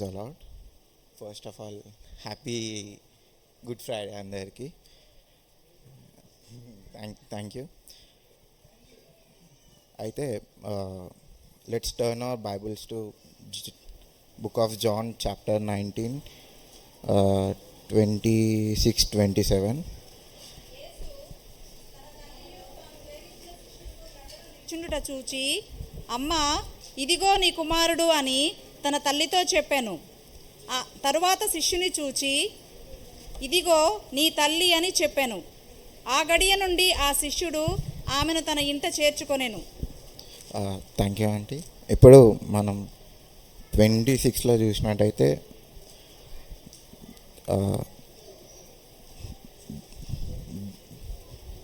Allot. First of all happy good Friday అందరికీ. Thank you. అయితే let's turn our Bibles to book of John chapter 19 26-27. చుండుట చూచి, అమ్మా, ఇదిగో నీ కుమారుడు అని తన తల్లితో చెప్పాను. ఆ తరువాత శిష్యుని చూచి, ఇదిగో నీ తల్లి అని చెప్పాను. ఆ గడియ నుండి ఆ శిష్యుడు ఆమెను తన ఇంట చేర్చుకొనెను. Thank you aunty. ఇప్పుడు మనం 26లో చూసినట్టయితే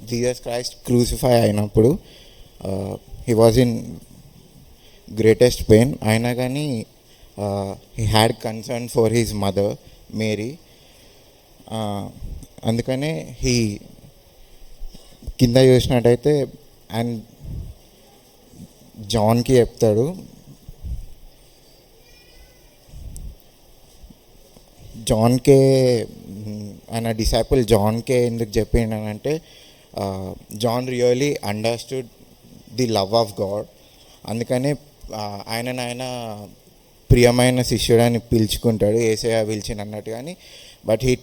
జీసస్ క్రైస్ట్ క్రూసిఫై అయినప్పుడు he was in greatest pain. అయినా కానీ he had concern for his mother Mary. అందుకనే హీ కింద చూసినట్టయితే అండ్ జాన్కి చెప్తాడు, జాన్కే ఆయన డిసైపుల్ జాన్కే ఎందుకు చెప్పిండనంటే John really understood the love of God. అందుకనే ఆయన ప్రియమైన శిష్యుడని పిలుచుకుంటాడు, యేసయ్య పిలిచిన అన్నట్టు. కానీ బట్ హీ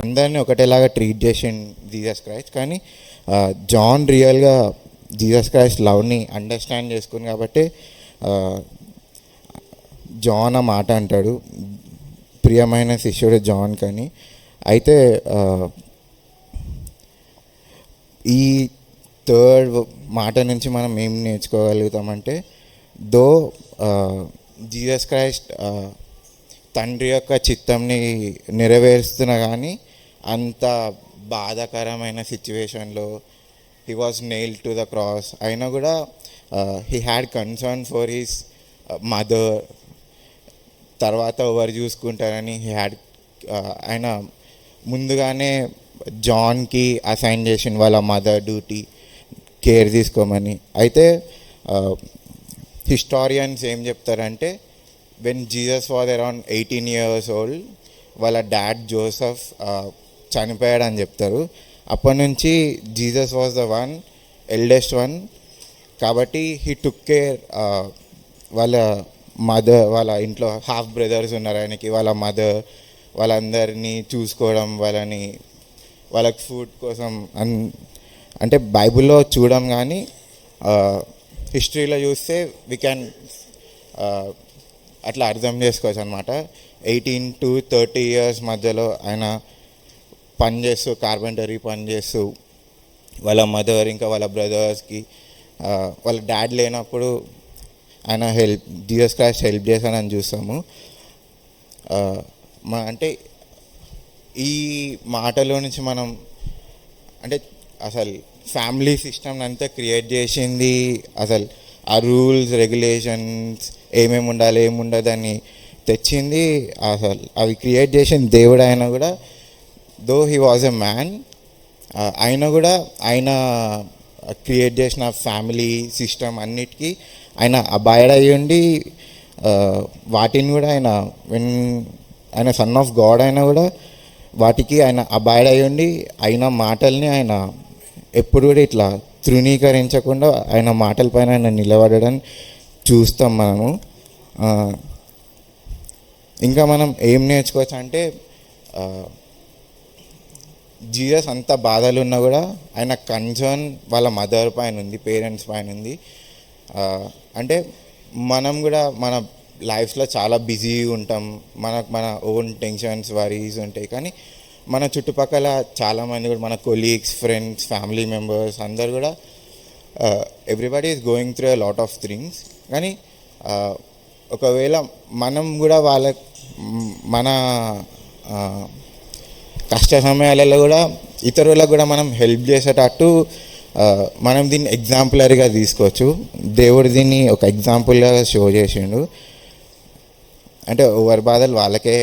అందరినీ ఒకటేలాగా ట్రీట్ చేసిండు జీసస్ క్రైస్ట్. కానీ జాన్ రియల్గా జీసస్ క్రైస్ట్ లవ్ని అండర్స్టాండ్ చేసుకుని కాబట్టి జాన్ ఆ మాట అంటాడు, ప్రియమైన శిష్యుడు జాన్ కని. అయితే ఈ థర్డ్ మాట నుంచి మనం ఏం నేర్చుకోగలుగుతామంటే, దో జీసస్ క్రైస్ట్ తండ్రి యొక్క చిత్తంని నెరవేరుస్తున్నా కానీ అంత బాధాకరమైన సిచ్యువేషన్లో he was nailed to the cross అయినా కూడా he had concern for his mother. తర్వాత ఎవరు చూసుకుంటారని హీ హ్యాడ్ ఆయన ముందుగానే జాన్కి అసైన్ చేసిన వాళ్ళ మదర్ డ్యూటీ కేర్ తీసుకోమని. అయితే హిస్టారియన్స్ ఏం చెప్తారంటే, when Jesus was around 18 years old వాళ్ళ డాడ్ జోసెఫ్ చనిపోయాడని చెప్తారు. అప్పటి నుంచి Jesus was the one eldest one. కాబట్టి హీ టుక్ కేర్ వాళ్ళ మదర్, వాళ్ళ ఇంట్లో హాఫ్ బ్రదర్స్ ఉన్నారు ఆయనకి, వాళ్ళ మదర్ వాళ్ళందరినీ చూసుకోవడం, వాళ్ళకి ఫుడ్ కోసం అంటే బైబిల్లో చూడడం. కానీ హిస్టరీలో చూస్తే వీ క్యాన్ అట్లా అర్థం చేసుకోవచ్చు అనమాట. 18 to 30 years మధ్యలో ఆయన పనిచేస్తూ, కార్పెంటరీ పనిచేస్తూ వాళ్ళ మదర్ ఇంకా వాళ్ళ బ్రదర్స్కి, వాళ్ళ డాడ్ లేనప్పుడు ఆయన జీసస్ క్రైస్ట్ హెల్ప్ చేశానని చూస్తాము. అంటే ఈ మాటలో నుంచి మనం అంటే అసలు ఫ్యామిలీ సిస్టమ్ అంతా క్రియేట్ చేసింది, అసలు ఆ రూల్స్ రెగ్యులేషన్స్ ఏమేమి ఉండాలి ఏమి ఉండదని తెచ్చింది, అసలు అవి క్రియేట్ చేసిన దేవుడు. అయినా కూడా though he was a man, అయినా కూడా ఆయన క్రియేట్ చేసిన ఫ్యామిలీ సిస్టమ్ అన్నిటికీ ఆయన అబాయిడ్ అయ్యి ఉండి, వాటిని కూడా ఆయన సన్ ఆఫ్ గాడ్ అయినా కూడా వాటికి ఆయన అబాయిడ్ అయ్యి ఉండి, అయిన మాటల్ని ఆయన ఎప్పుడు కూడా ఇట్లా తృణీకరించకుండా ఆయన మాటలపైన ఆయన నిలబడడం చూస్తాం మనము. ఇంకా మనం ఏం నేర్చుకోవచ్చు అంటే, జీసస్ అంత బాధలు ఉన్నా కూడా ఆయన కన్సర్న్ వాళ్ళ మదర్ పైన ఉంది, పేరెంట్స్ పైన ఉంది. అంటే మనం కూడా మన లైఫ్లో చాలా బిజీ ఉంటాం, మన ఓన్ టెన్షన్స్ వరీస్ ఉంటాయి. కానీ మన చుట్టుపక్కల చాలామంది కూడా మన కొలీగ్స్, ఫ్రెండ్స్, ఫ్యామిలీ మెంబర్స్ అందరు కూడా everybody is going through a lot of things. కానీ ఒకవేళ మనం కూడా మన కష్ట సమయాలలో కూడా ఇతరులకు కూడా మనం హెల్ప్ చేసేటట్టు మనం దీన్ని ఎగ్జాంపులరీగా తీసుకోవచ్చు. దేవుడు దీన్ని ఒక ఎగ్జాంపుల్గా షో చేసిండు. అంటే ఎవరి బాధలు వాళ్ళకే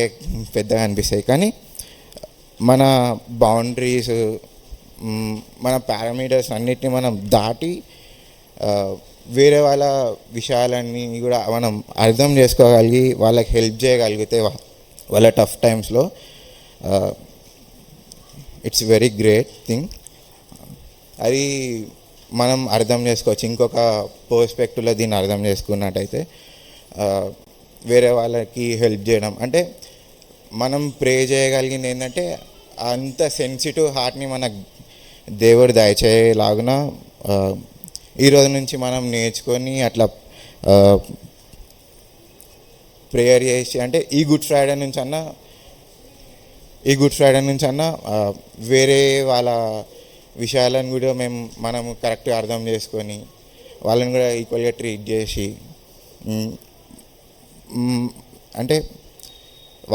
పెద్దగా అనిపిస్తాయి, కానీ మన బౌండరీస్, మన పారామీటర్స్ అన్నిటిని మనం దాటి వేరే వాళ్ళ విషయాలన్నీ కూడా మనం అర్థం చేసుకోగలిగి వాళ్ళకి హెల్ప్ చేయగలిగితే వాళ్ళ టఫ్ టైమ్స్లో ఇట్స్ వెరీ గ్రేట్ థింగ్. అది మనం అర్థం చేసుకోవచ్చు. ఇంకొక పర్స్పెక్టివ్లో దీన్ని అర్థం చేసుకున్నట్టయితే వేరే వాళ్ళకి హెల్ప్ చేయడం అంటే మనం ప్రే చేయగలిగింది ఏంటంటే అంత సెన్సిటివ్ హార్ట్ని మన దేవుడు దయచేయలాగున ఈరోజు నుంచి మనం నేర్చుకొని అట్లా ప్రేయర్ చేసి అంటే ఈ గుడ్ ఫ్రైడే నుంచి అన్న వేరే వాళ్ళ విషయాలను కూడా మనము కరెక్ట్గా అర్థం చేసుకొని వాళ్ళని కూడా ఈక్వల్గా ట్రీట్ చేసి అంటే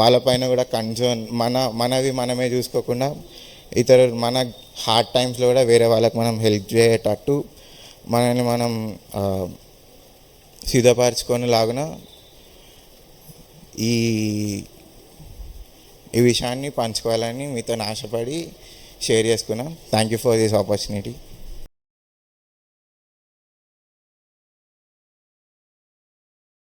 వాళ్ళపైన కూడా కన్సర్న్ మనవి మనమే చూసుకోకుండా ఇతరులు మన హార్డ్ టైమ్స్లో కూడా వేరే వాళ్ళకి మనం హెల్ప్ చేయటట్టు మనల్ని మనం సిద్ధపరచుకొని లాగున ఈ విషయాన్ని పంచుకోవాలని మీతో ఆశపడి షేర్ చేసుకున్నాం. Thank you for this opportunity.